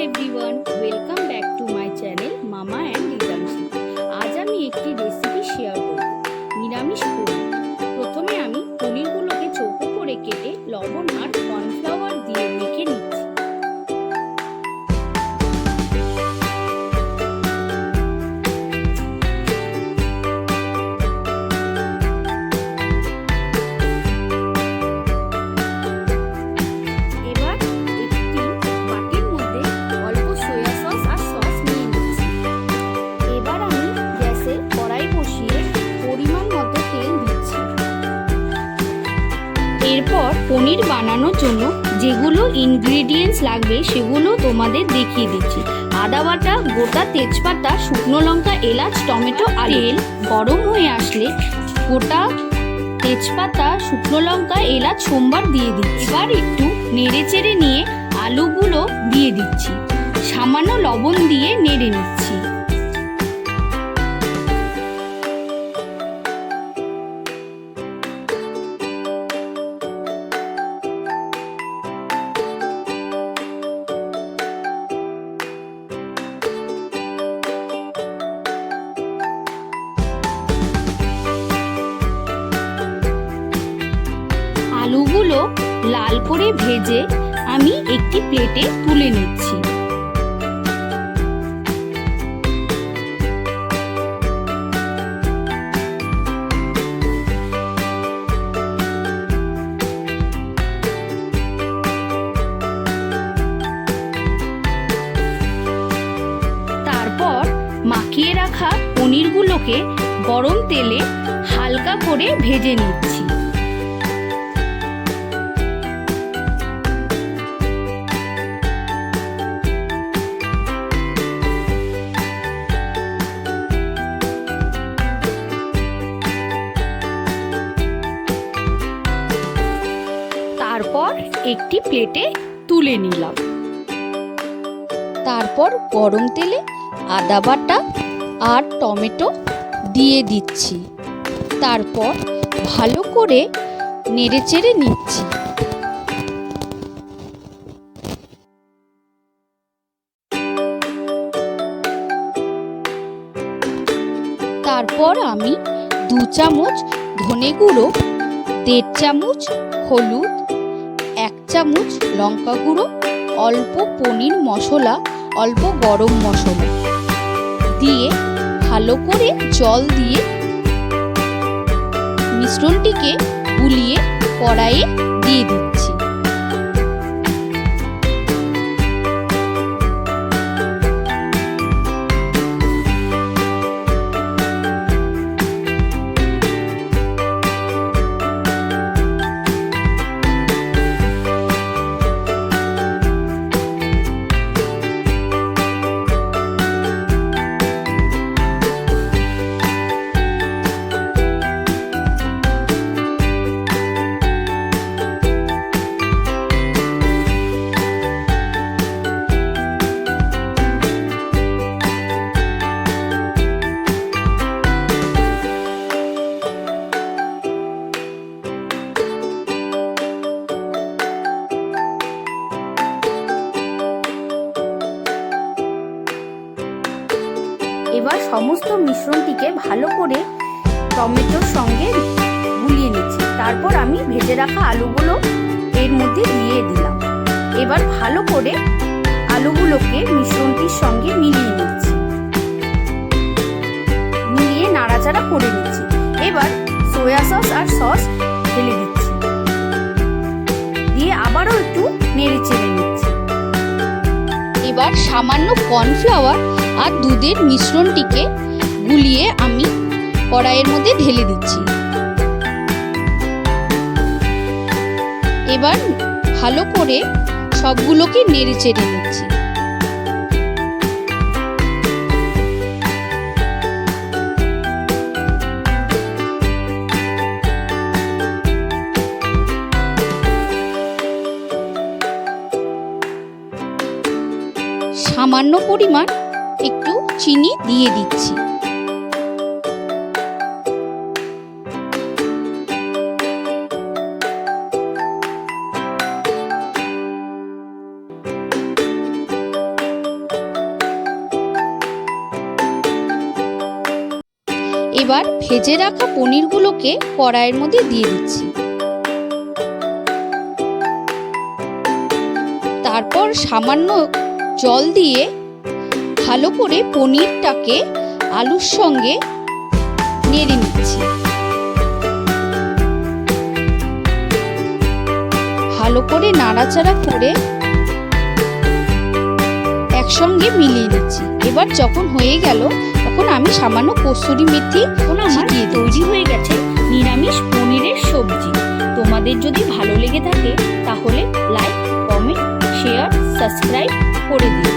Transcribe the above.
Everyone, welcome back to my channel মামা and রিদাংশী। আজ আমি একটি রেসিপি শেয়ার করব, নিরামিষ পনির। প্রথমে আমি পনিরগুলোকে চৌকো করে কেটে লবণ আর কর্নফ্লাওয়ার দিয়ে মেখে নিচ্ছি। এরপর পনির বানানোর জন্য যেগুলো ইনগ্রেডিয়েন্টস লাগবে সেগুলো তোমাদের দেখিয়ে দিচ্ছি। আদা বাটা, গোটা তেজপাতা, শুকনো লঙ্কা, এলাচ, টমেটো আর তেল গরম হয়ে আসলে গোটা তেজপাতা, শুকনো লঙ্কা, এলাচ সোমবার দিয়ে দিচ্ছি। এবার একটু নেড়ে চেড়ে নিয়ে আলুগুলো দিয়ে দিচ্ছি। সামান্য লবণ দিয়ে নেড়ে নিচ্ছি। আলুগুলো লাল করে ভেজে আমি একটি প্লেটে তুলে নিচ্ছি। তারপর মাখিয়ে রাখা পনিরগুলোকে গরম তেলে হালকা করে ভেজে নিচ্ছি। তারপর একটি প্লেটে তুলে নিলাম। তারপর গরম তেলে আদা বাটা আর টমেটো দিয়ে দিচ্ছি। তারপর ভালো করে নেড়েচেড়ে নিচ্ছি। তারপর আমি 2 চামচ ধনে গুঁড়ো, 1.5 চামচ হলুদ, 1 চামচ লঙ্কা গুঁড়ো, অল্প পনির মশলা, অল্প গরম মশলা দিয়ে ভালো করে জল দিয়ে মিশ্রণটিকে গুলিয়ে কড়াইয়ে দিয়ে দিচ্ছি। এবার সমস্ত মিশ্রণটিকে ভালো করে টমেটোর সঙ্গে গুলিয়ে নিচ্ছি। তারপর আমি ভেজে রাখা আলুগুলো এর মধ্যে দিয়ে দিলাম। এবার ভালো করে আলুগুলোকে মিশ্রণটির সঙ্গে মিলিয়ে নিচ্ছি, মিলিয়ে নাড়াচাড়া করে নিচ্ছি। এবার সয়া সস আর সস ঢেলে দিচ্ছি, দিয়ে আবারও একটু নেড়ে চেড়ে নিচ্ছি। এবার সামান্য কর্নফ্লাওয়ার আর দুধের মিশ্রণটিকে গুলিয়ে আমি কড়াইয়ের মধ্যে ঢেলে দিচ্ছি। এবার ভালো করে সবগুলোকে নেড়ে চেড়ে নিচ্ছি। সামান্য পরিমাণ একটু চিনি দিয়ে দিচ্ছি। এবার ভেজে রাখা পনিরগুলোকে কড়াইয়ের মধ্যে দিয়ে দিচ্ছি। তারপর সামান্য জল দিয়ে ভালো করে পনিরটাকে আলুর সঙ্গে নেড়ে নিচ্ছি। ভালো করে নাড়াচাড়া করে একসঙ্গে মিলিয়ে নিচ্ছি। এবার যখন হয়ে গেল তখন আমি সামান্য কসুরি মেথি ছিটিয়ে তৈরি হয়ে গেছে নিরামিষ পনিরের সবজি। তোমাদের যদি ভালো লেগে থাকে তাহলে লাইক, কমেন্ট, শেয়ার, সাবস্ক্রাইব করে দিও।